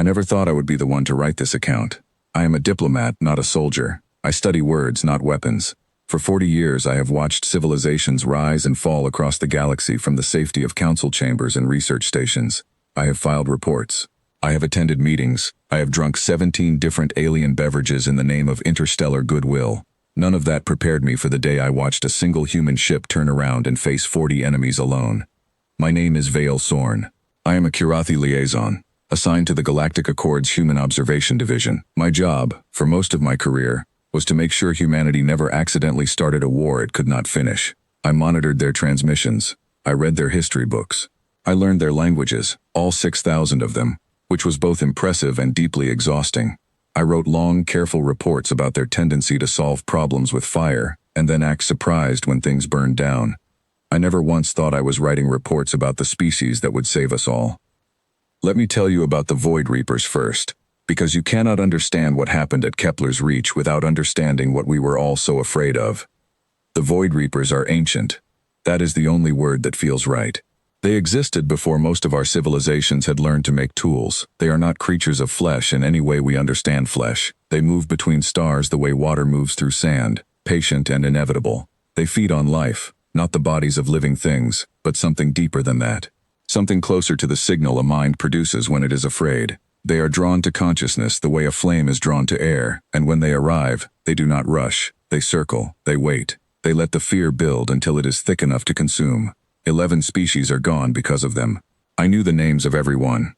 never thought I would be the one to write this account. I am a diplomat, not a soldier. I study words, not weapons. For 40 years, I have watched civilizations rise and fall across the galaxy from the safety of council chambers and research stations. I have filed reports. I have attended meetings. I have drunk 17 different alien beverages in the name of interstellar goodwill. None of that prepared me for the day I watched a single human ship turn around and face 40 enemies alone. My name is Vale Sorn. I am a Kirathi liaison, assigned to the Galactic Accord's Human Observation Division. My job, for most of my career, was to make sure humanity never accidentally started a war it could not finish. I monitored their transmissions. I read their history books. I learned their languages, all 6,000 of them, which was both impressive and deeply exhausting. I wrote long, careful reports about their tendency to solve problems with fire and then act surprised when things burned down. I never once thought I was writing reports about the species that would save us all. Let me tell you about the Void Reapers first, because you cannot understand what happened at Kepler's Reach without understanding what we were all so afraid of. The Void Reapers are ancient. That is the only word that feels right. They existed before most of our civilizations had learned to make tools. They are not creatures of flesh in any way we understand flesh. They move between stars the way water moves through sand, patient and inevitable. They feed on life, not the bodies of living things, but something deeper than that. Something closer to the signal a mind produces when it is afraid. They are drawn to consciousness the way a flame is drawn to air, and when they arrive, they do not rush. They circle, they wait. They let the fear build until it is thick enough to consume. 11 species are gone because of them. I knew the names of every one.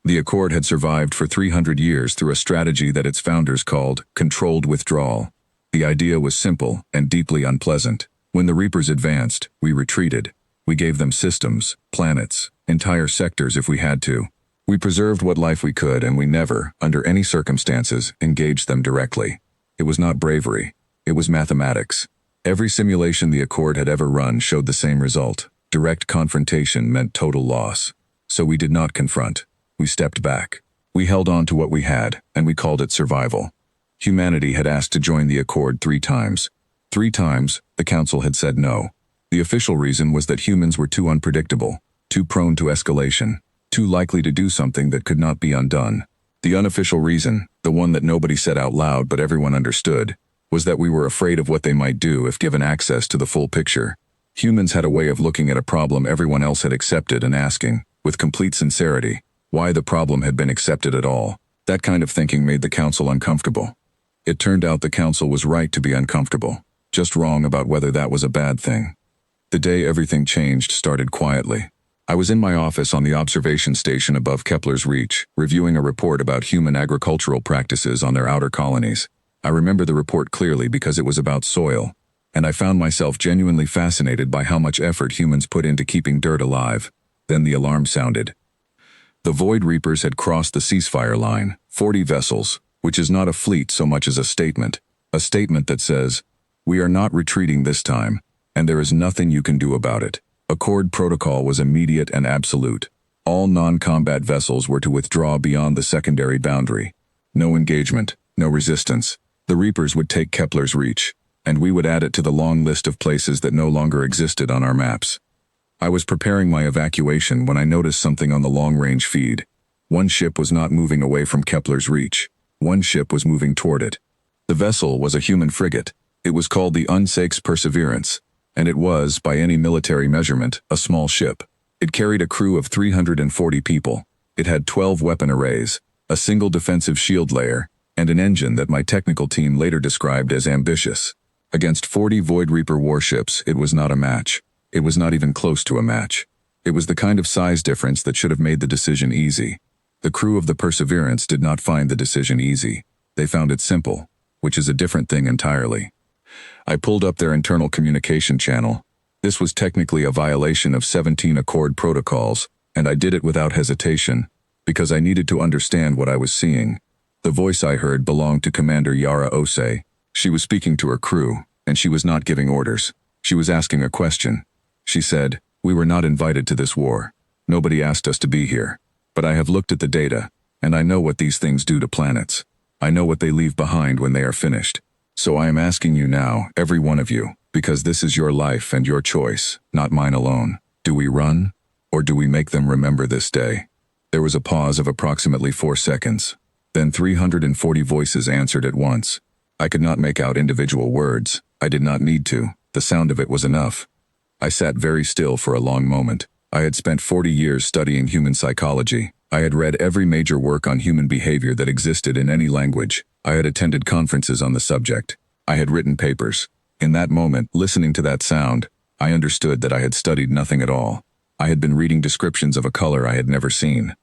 The Accord had survived for 300 years through a strategy that its founders called controlled withdrawal. The idea was simple and deeply unpleasant. When the Reapers advanced, we retreated. We gave them systems, planets, entire sectors if we had to. We preserved what life we could, and we never, under any circumstances, engaged them directly. It was not bravery. It was mathematics. Every simulation the Accord had ever run showed the same result. Direct confrontation meant total loss. So we did not confront. We stepped back. We held on to what we had, and we called it survival. Humanity had asked to join the Accord 3 times. 3 times, the Council had said no. The official reason was that humans were too unpredictable, too prone to escalation, too likely to do something that could not be undone. The unofficial reason, the one that nobody said out loud but everyone understood, was that we were afraid of what they might do if given access to the full picture. Humans had a way of looking at a problem everyone else had accepted and asking, with complete sincerity, why the problem had been accepted at all. That kind of thinking made the Council uncomfortable. It turned out the Council was right to be uncomfortable, just wrong about whether that was a bad thing. The day everything changed started quietly. I was in my office on the observation station above Kepler's Reach, reviewing a report about human agricultural practices on their outer colonies. I remember the report clearly because it was about soil, and I found myself genuinely fascinated by how much effort humans put into keeping dirt alive. Then the alarm sounded. The Void Reapers had crossed the ceasefire line, 40 vessels, which is not a fleet so much as a statement that says, "We are not retreating this time, and there is nothing you can do about it." Accord protocol was immediate and absolute. All non-combat vessels were to withdraw beyond the secondary boundary. No engagement, no resistance. The Reapers would take Kepler's Reach, and we would add it to the long list of places that no longer existed on our maps. I was preparing my evacuation when I noticed something on the long-range feed. One ship was not moving away from Kepler's Reach. One ship was moving toward it. The vessel was a human frigate. It was called the Unsakes Perseverance, and it was, by any military measurement, a small ship. It carried a crew of 340 people. It had 12 weapon arrays, a single defensive shield layer, and an engine that my technical team later described as ambitious. Against 40 Void Reaper warships, it was not a match. It was not even close to a match. It was the kind of size difference that should have made the decision easy. The crew of the Perseverance did not find the decision easy. They found it simple, which is a different thing entirely. I pulled up their internal communication channel. This was technically a violation of 17 Accord protocols, and I did it without hesitation, because I needed to understand what I was seeing. The voice I heard belonged to Commander Yara Osei. She was speaking to her crew, and she was not giving orders. She was asking a question. She said, "We were not invited to this war. Nobody asked us to be here. But I have looked at the data, and I know what these things do to planets. I know what they leave behind when they are finished. So I am asking you now, every one of you, because this is your life and your choice, not mine alone. Do we run, or do we make them remember this day?" There was a pause of approximately 4 seconds. Then 340 voices answered at once. I could not make out individual words. I did not need to. The sound of it was enough. I sat very still for a long moment. I had spent 40 years studying human psychology. I had read every major work on human behavior that existed in any language. I had attended conferences on the subject. I had written papers. In that moment, listening to that sound, I understood that I had studied nothing at all. I had been reading descriptions of a color I had never seen.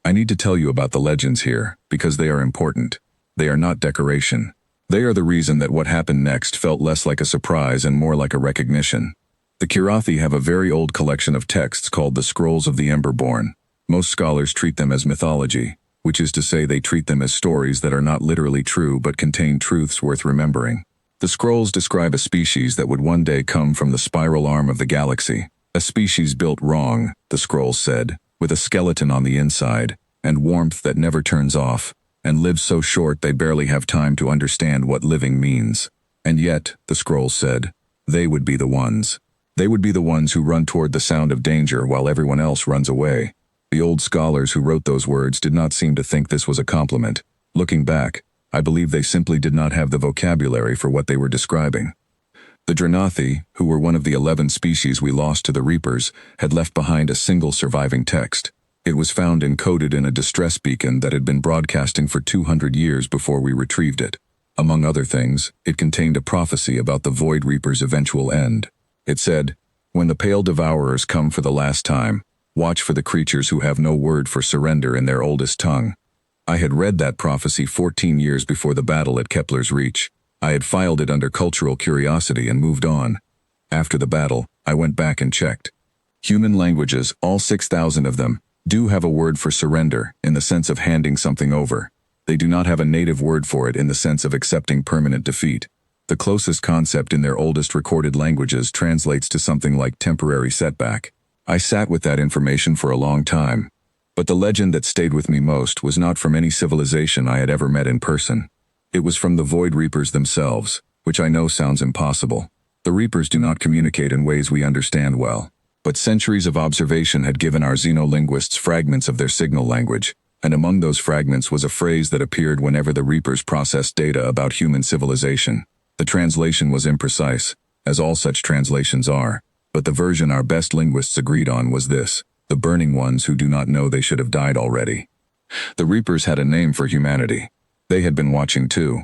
I need to tell you about the legends here, because they are important. They are not decoration. They are the reason that what happened next felt less like a surprise and more like a recognition. The Kirathi have a very old collection of texts called the Scrolls of the Emberborn. Most scholars treat them as mythology, which is to say they treat them as stories that are not literally true but contain truths worth remembering. The scrolls describe a species that would one day come from the spiral arm of the galaxy. A species built wrong, the scrolls said, with a skeleton on the inside, and warmth that never turns off, and lives so short they barely have time to understand what living means. And yet, the scrolls said, they would be the ones. They would be the ones who run toward the sound of danger while everyone else runs away. The old scholars who wrote those words did not seem to think this was a compliment. Looking back, I believe they simply did not have the vocabulary for what they were describing. The Dranathi, who were one of the 11 species we lost to the Reapers, had left behind a single surviving text. It was found encoded in a distress beacon that had been broadcasting for 200 years before we retrieved it. Among other things, it contained a prophecy about the Void Reaper's eventual end. It said, "When the Pale Devourers come for the last time, watch for the creatures who have no word for surrender in their oldest tongue." I had read that prophecy 14 years before the battle at Kepler's Reach. I had filed it under cultural curiosity and moved on. After the battle, I went back and checked. Human languages, all 6,000 of them, do have a word for surrender in the sense of handing something over. They do not have a native word for it in the sense of accepting permanent defeat. The closest concept in their oldest recorded languages translates to something like temporary setback. I sat with that information for a long time. But the legend that stayed with me most was not from any civilization I had ever met in person. It was from the Void Reapers themselves, which I know sounds impossible. The Reapers do not communicate in ways we understand well. But centuries of observation had given our xenolinguists fragments of their signal language, and among those fragments was a phrase that appeared whenever the Reapers processed data about human civilization. The translation was imprecise, as all such translations are, but the version our best linguists agreed on was this: the burning ones who do not know they should have died already. The Reapers had a name for humanity. They had been watching too.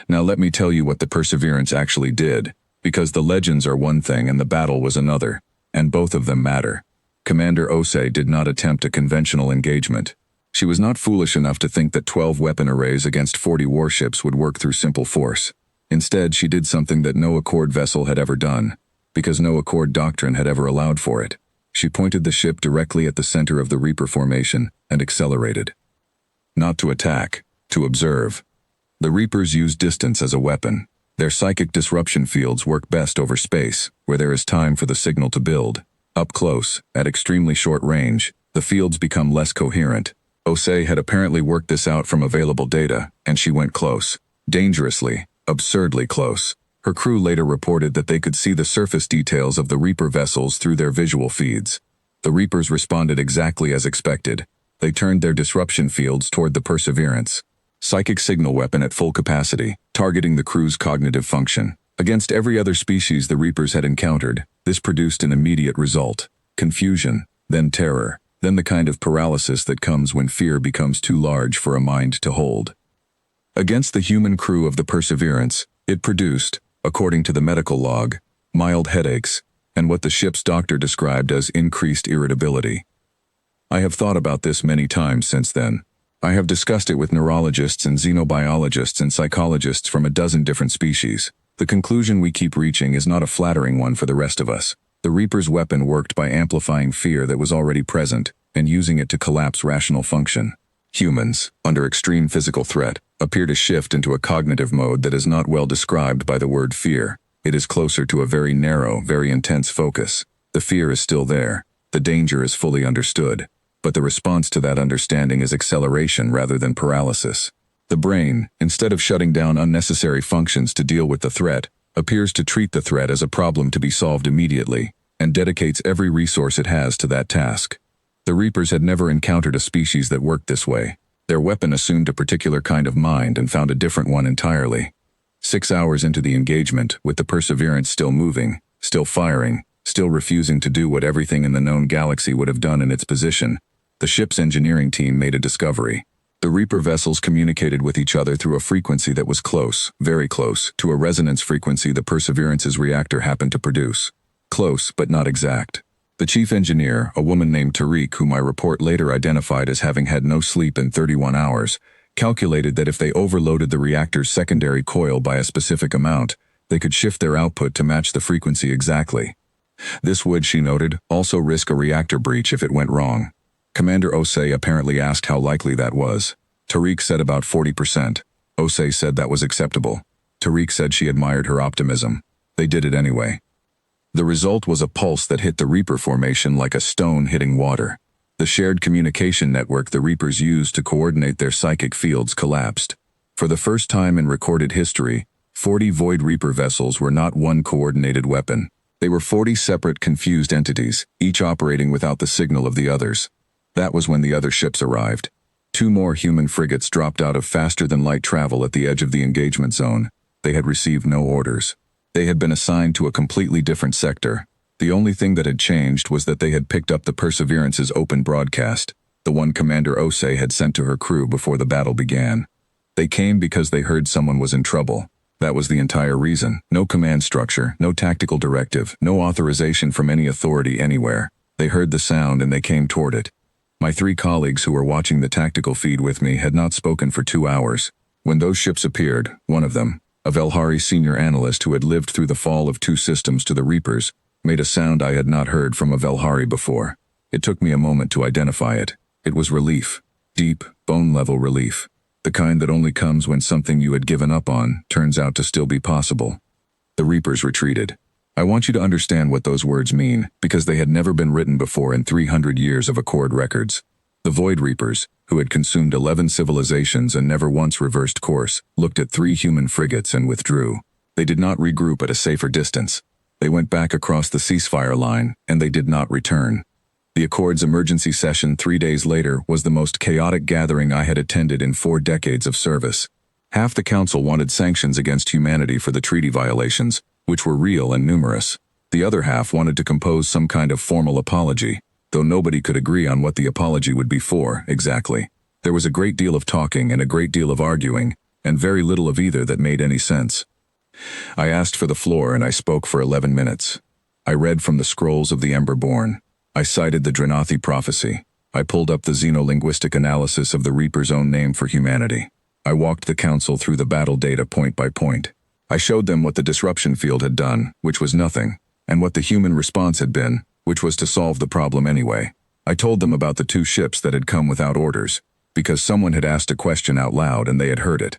Now let me tell you what the Perseverance actually did, because the legends are one thing and the battle was another, and both of them matter. Commander Osei did not attempt a conventional engagement. She was not foolish enough to think that 12 weapon arrays against 40 warships would work through simple force. Instead, she did something that no Accord vessel had ever done, because no Accord doctrine had ever allowed for it. She pointed the ship directly at the center of the Reaper formation and accelerated. Not to attack, to observe. The Reapers use distance as a weapon. Their psychic disruption fields work best over space, where there is time for the signal to build. Up close, at extremely short range, the fields become less coherent. Osei had apparently worked this out from available data, and she went close. Dangerously, absurdly close. Her crew later reported that they could see the surface details of the Reaper vessels through their visual feeds. The Reapers responded exactly as expected. They turned their disruption fields toward the Perseverance. Psychic signal weapon at full capacity, targeting the crew's cognitive function. Against every other species the Reapers had encountered, this produced an immediate result: confusion, then terror, then the kind of paralysis that comes when fear becomes too large for a mind to hold. Against the human crew of the Perseverance, it produced, according to the medical log, mild headaches, and what the ship's doctor described as increased irritability. I have thought about this many times since then. I have discussed it with neurologists and xenobiologists and psychologists from a dozen different species. The conclusion we keep reaching is not a flattering one for the rest of us. The Reaper's weapon worked by amplifying fear that was already present and using it to collapse rational function. Humans, under extreme physical threat, appear to shift into a cognitive mode that is not well described by the word fear. It is closer to a very narrow, very intense focus. The fear is still there. The danger is fully understood. But the response to that understanding is acceleration rather than paralysis. The brain, instead of shutting down unnecessary functions to deal with the threat, appears to treat the threat as a problem to be solved immediately, and dedicates every resource it has to that task. The Reapers had never encountered a species that worked this way. Their weapon assumed a particular kind of mind and found a different one entirely. 6 hours into the engagement, with the Perseverance still moving, still firing, still refusing to do what everything in the known galaxy would have done in its position, the ship's engineering team made a discovery. The Reaper vessels communicated with each other through a frequency that was close, very close, to a resonance frequency the Perseverance's reactor happened to produce. Close, but not exact. The chief engineer, a woman named Tariq, whom my report later identified as having had no sleep in 31 hours, calculated that if they overloaded the reactor's secondary coil by a specific amount, they could shift their output to match the frequency exactly. This would, she noted, also risk a reactor breach if it went wrong. Commander Osei apparently asked how likely that was. Tariq said about 40%. Osei said that was acceptable. Tariq said she admired her optimism. They did it anyway. The result was a pulse that hit the Reaper formation like a stone hitting water. The shared communication network the Reapers used to coordinate their psychic fields collapsed. For the first time in recorded history, 40 Void Reaper vessels were not one coordinated weapon. They were 40 separate, confused entities, each operating without the signal of the others. That was when the other ships arrived. 2 more human frigates dropped out of faster-than-light travel at the edge of the engagement zone. They had received no orders. They had been assigned to a completely different sector. The only thing that had changed was that they had picked up the Perseverance's open broadcast, the one Commander Osei had sent to her crew before the battle began. They came because they heard someone was in trouble. That was the entire reason. No command structure, no tactical directive, no authorization from any authority anywhere. They heard the sound and they came toward it. My 3 colleagues who were watching the tactical feed with me had not spoken for 2 hours. When those ships appeared, one of them, a Velhari senior analyst who had lived through the fall of 2 systems to the Reapers, made a sound I had not heard from a Velhari before. It took me a moment to identify it. It was relief. Deep, bone-level relief. The kind that only comes when something you had given up on turns out to still be possible. The Reapers retreated. I want you to understand what those words mean, because they had never been written before in 300 years of Accord records. The Void Reapers, who had consumed 11 civilizations and never once reversed course, looked at 3 human frigates and withdrew. They did not regroup at a safer distance. They went back across the ceasefire line, and they did not return. The Accord's emergency session 3 days later was the most chaotic gathering I had attended in 4 decades of service. Half the council wanted sanctions against humanity for the treaty violations, which were real and numerous. The other half wanted to compose some kind of formal apology, though nobody could agree on what the apology would be for, exactly. There was a great deal of talking and a great deal of arguing, and very little of either that made any sense. I asked for the floor and I spoke for 11 minutes. I read from the scrolls of the Emberborn. I cited the Dranathi prophecy. I pulled up the xenolinguistic analysis of the Reaper's own name for humanity. I walked the council through the battle data point by point. I showed them what the disruption field had done, which was nothing, and what the human response had been, which was to solve the problem anyway. I told them about the 2 ships that had come without orders, because someone had asked a question out loud and they had heard it.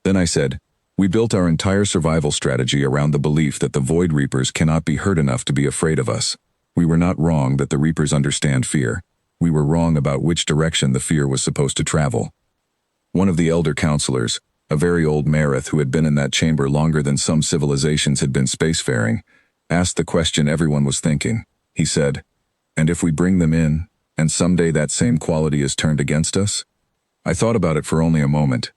Then I said, we built our entire survival strategy around the belief that the Void Reapers cannot be hurt enough to be afraid of us. We were not wrong that the Reapers understand fear. We were wrong about which direction the fear was supposed to travel. One of the elder counselors, a very old Marith who had been in that chamber longer than some civilizations had been spacefaring, asked the question everyone was thinking. He said, and if we bring them in, and someday that same quality is turned against us? I thought about it for only a moment.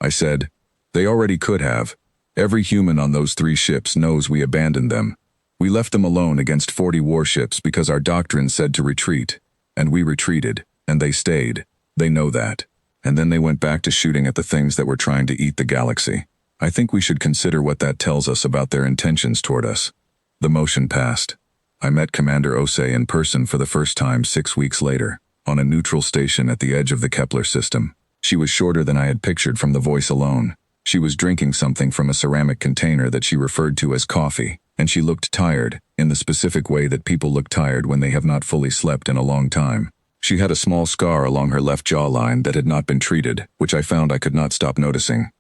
I said, they already could have. Every human on those 3 ships knows we abandoned them. We left them alone against 40 warships because our doctrine said to retreat. And we retreated, and they stayed. They know that. And then they went back to shooting at the things that were trying to eat the galaxy. I think we should consider what that tells us about their intentions toward us. The motion passed. I met Commander Osei in person for the first time 6 weeks later, on a neutral station at the edge of the Kepler system. She was shorter than I had pictured from the voice alone. She was drinking something from a ceramic container that she referred to as coffee, and she looked tired, in the specific way that people look tired when they have not fully slept in a long time. She had a small scar along her left jawline that had not been treated, which I found I could not stop noticing.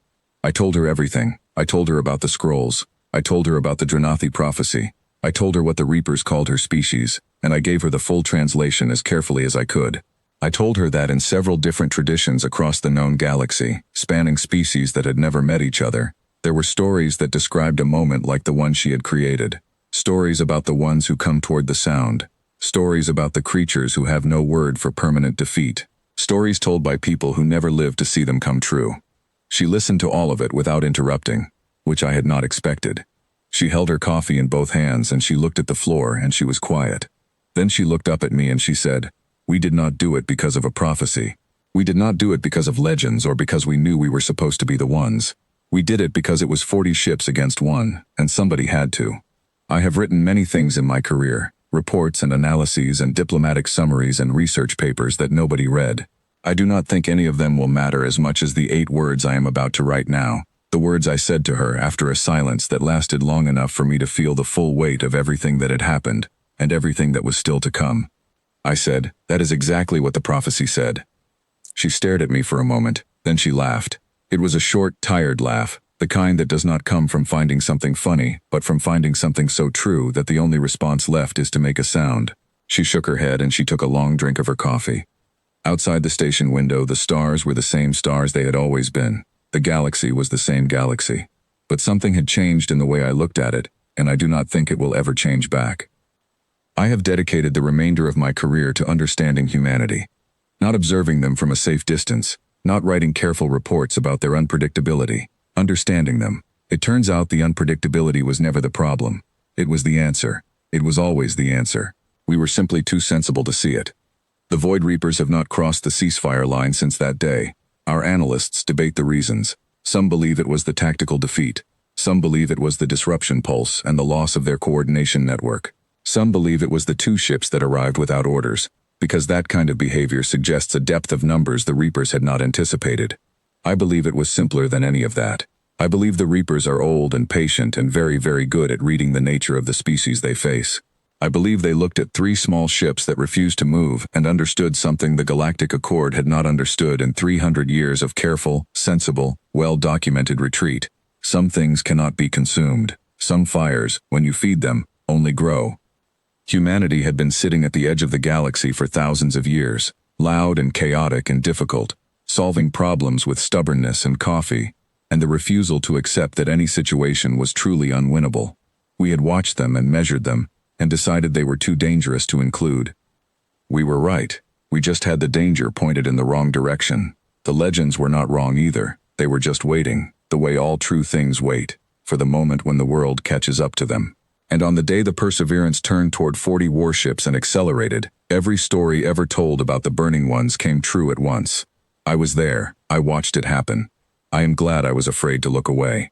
I told her everything. I told her about the scrolls. I told her about the Dranathi prophecy. I told her what the Reapers called her species, and I gave her the full translation as carefully as I could. I told her that in several different traditions across the known galaxy, spanning species that had never met each other, there were stories that described a moment like the one she had created. Stories about the ones who come toward the sound. Stories about the creatures who have no word for permanent defeat. Stories told by people who never lived to see them come true. She listened to all of it without interrupting, which I had not expected. She held her coffee in both hands and she looked at the floor and she was quiet. Then she looked up at me and she said, "We did not do it because of a prophecy. We did not do it because of legends or because we knew we were supposed to be the ones. We did it because it was 40 ships against one, and somebody had to." I have written many things in my career, reports and analyses and diplomatic summaries and research papers that nobody read. I do not think any of them will matter as much as the 8 words I am about to write now, the words I said to her after a silence that lasted long enough for me to feel the full weight of everything that had happened, and everything that was still to come. I said, "That is exactly what the prophecy said." She stared at me for a moment, then she laughed. It was a short, tired laugh, the kind that does not come from finding something funny, but from finding something so true that the only response left is to make a sound. She shook her head and she took a long drink of her coffee. Outside the station window, the stars were the same stars they had always been. The galaxy was the same galaxy. But something had changed in the way I looked at it, and I do not think it will ever change back. I have dedicated the remainder of my career to understanding humanity. Not observing them from a safe distance, not writing careful reports about their unpredictability, understanding them. It turns out the unpredictability was never the problem. It was the answer. It was always the answer. We were simply too sensible to see it. The Void Reapers have not crossed the ceasefire line since that day. Our analysts debate the reasons. Some believe it was the tactical defeat. Some believe it was the disruption pulse and the loss of their coordination network. Some believe it was the 2 ships that arrived without orders, because that kind of behavior suggests a depth of numbers the Reapers had not anticipated. I believe it was simpler than any of that. I believe the Reapers are old and patient and very, very good at reading the nature of the species they face. I believe they looked at 3 small ships that refused to move and understood something the Galactic Accord had not understood in 300 years of careful, sensible, well-documented retreat. Some things cannot be consumed. Some fires, when you feed them, only grow. Humanity had been sitting at the edge of the galaxy for thousands of years, loud and chaotic and difficult, solving problems with stubbornness and coffee, and the refusal to accept that any situation was truly unwinnable. We had watched them and measured them, and decided they were too dangerous to include. We were right. We just had the danger pointed in the wrong direction. The legends were not wrong either. They were just waiting, the way all true things wait, for the moment when the world catches up to them. And on the day the Perseverance turned toward 40 warships and accelerated, every story ever told about the Burning Ones came true at once. I was there. I watched it happen. I am glad I was afraid to look away.